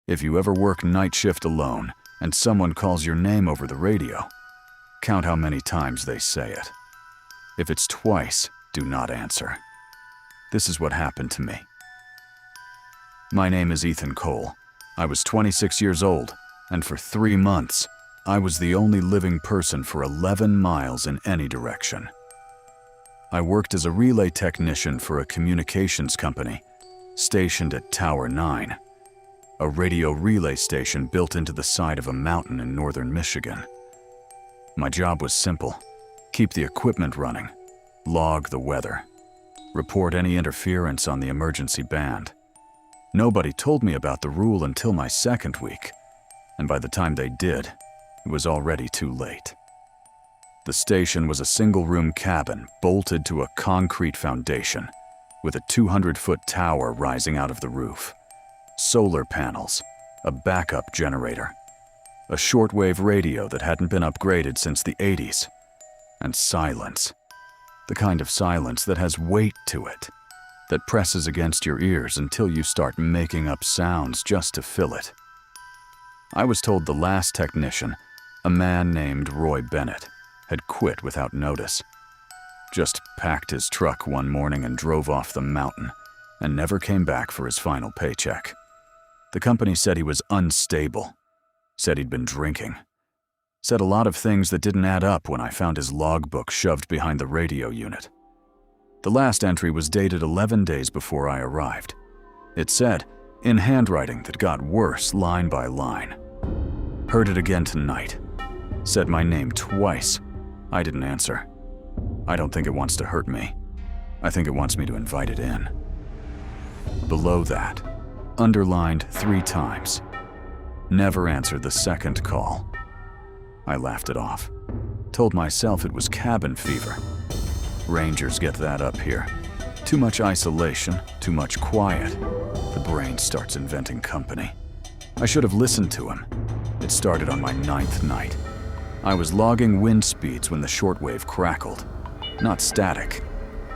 If you ever work night shift alone and someone calls your name over the radio, count how many times they say it. If it's twice, do not answer. This is what happened to me. My name is Ethan Cole. I was 26 years old, and for 3 months, I was the only living person for 11 miles in any direction. I worked as a relay technician for a communications company stationed at Tower 9, a radio relay station built into the side of a mountain in northern Michigan. My job was simple: keep the equipment running, log the weather, report any interference on the emergency band. Nobody told me about the rule until my second week, and by the time they did, it was already too late. The station was a single-room cabin bolted to a concrete foundation with a 200-foot tower rising out of the roof, solar panels, a backup generator, a shortwave radio that hadn't been upgraded since the 80s, and silence. The kind of silence that has weight to it, that presses against your ears until you start making up sounds just to fill it. I was told the last technician, a man named Roy Bennett, had quit without notice. Just packed his truck one morning and drove off the mountain, and never came back for his final paycheck. The company said he was unstable, said he'd been drinking, said a lot of things that didn't add up when I found his logbook shoved behind the radio unit. The last entry was dated 11 days before I arrived. It said, in handwriting that got worse line by line, "Heard it again tonight." Said my name twice. I didn't answer. I don't think it wants to hurt me. I think it wants me to invite it in. Below that, underlined 3 times, "Never answer the second call." I laughed it off. Told myself it was cabin fever. Rangers get that up here. Too much isolation, too much quiet. The brain starts inventing company. I should have listened to him. It started on my 9th night. I was logging wind speeds when the shortwave crackled. Not static,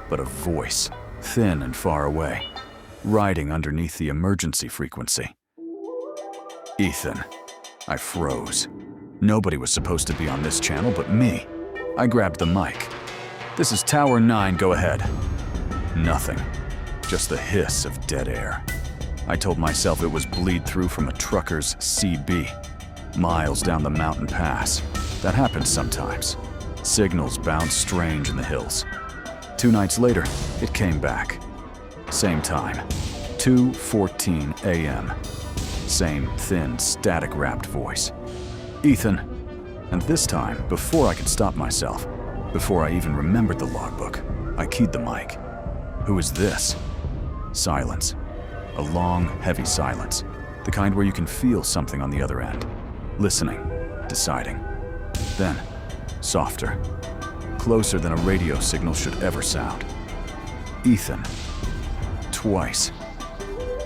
but a voice, thin and far away, riding underneath the emergency frequency. Ethan. I froze. Nobody was supposed to be on this channel but me. I grabbed the mic. "This is Tower 9, go ahead." Nothing. Just the hiss of dead air. I told myself it was bleed through from a trucker's CB, miles down the mountain pass. That happens sometimes. Signals bounce strange in the hills. 2 nights later, it came back. Same time, 2:14 a.m. Same thin, static-wrapped voice. "Ethan." And this time, before I could stop myself, before I even remembered the logbook, I keyed the mic. "Who is this?" Silence. A long, heavy silence. The kind where you can feel something on the other end. Listening, deciding. Then, softer. Closer than a radio signal should ever sound. "Ethan." Twice.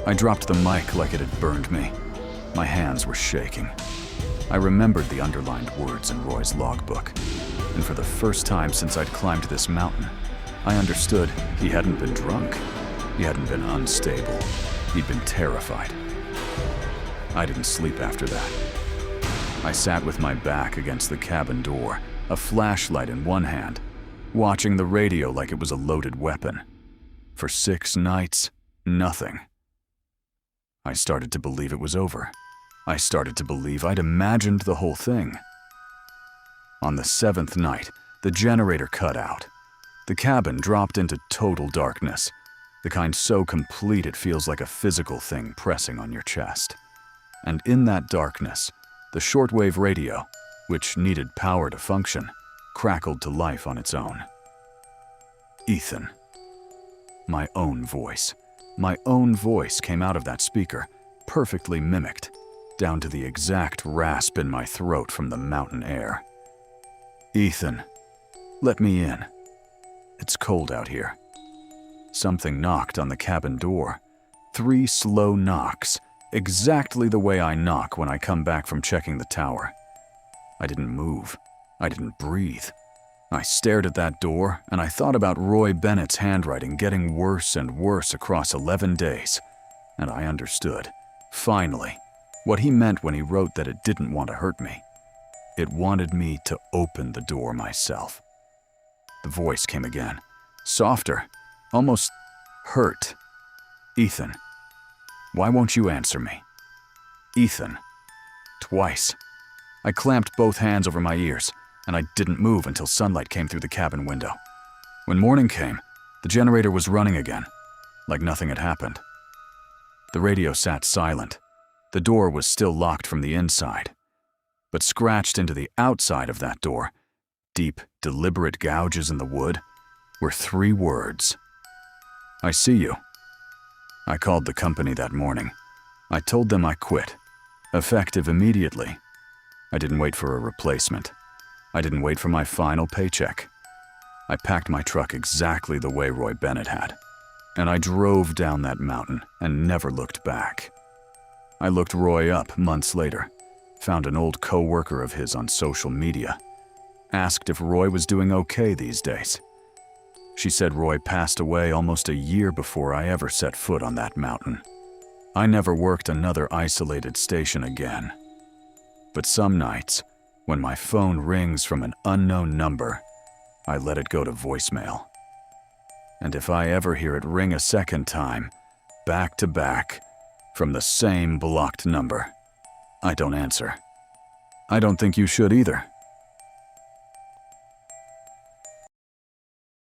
I dropped the mic like it had burned me. My hands were shaking. I remembered the underlined words in Roy's logbook. And for the first time since I'd climbed this mountain, I understood he hadn't been drunk. He hadn't been unstable. He'd been terrified. I didn't sleep after that. I sat with my back against the cabin door, a flashlight in one hand, watching the radio like it was a loaded weapon. For 6 nights, nothing. I started to believe it was over. I started to believe I'd imagined the whole thing. On the 7th night, the generator cut out. The cabin dropped into total darkness, the kind so complete it feels like a physical thing pressing on your chest. And in that darkness, the shortwave radio, which needed power to function, crackled to life on its own. Ethan. My own voice. My own voice came out of that speaker, perfectly mimicked, down to the exact rasp in my throat from the mountain air. "Ethan, let me in. It's cold out here." Something knocked on the cabin door. 3 slow knocks, exactly the way I knock when I come back from checking the tower. I didn't move. I didn't breathe. I stared at that door, and I thought about Roy Bennett's handwriting getting worse and worse across 11 days. And I understood, finally, What he meant when he wrote that it didn't want to hurt me. It wanted me to open the door myself. The voice came again, softer, almost hurt. Ethan, why won't you answer me? Ethan. Twice. I clamped both hands over my ears, and I didn't move until sunlight came through the cabin window. When morning came, the generator was running again, like nothing had happened. The radio sat silent. The door was still locked from the inside, but scratched into the outside of that door, deep, deliberate gouges in the wood, were 3 words. I see you. I called the company that morning. I told them I quit, effective immediately. I didn't wait for a replacement. I didn't wait for my final paycheck. I packed my truck exactly the way Roy Bennett had, and I drove down that mountain and never looked back. I looked Roy up months later, found an old co-worker of his on social media, asked if Roy was doing okay these days. She said Roy passed away almost a year before I ever set foot on that mountain. I never worked another isolated station again. But some nights, when my phone rings from an unknown number, I let it go to voicemail. And if I ever hear it ring a second time, back to back, from the same blocked number, I don't answer. I don't think you should either.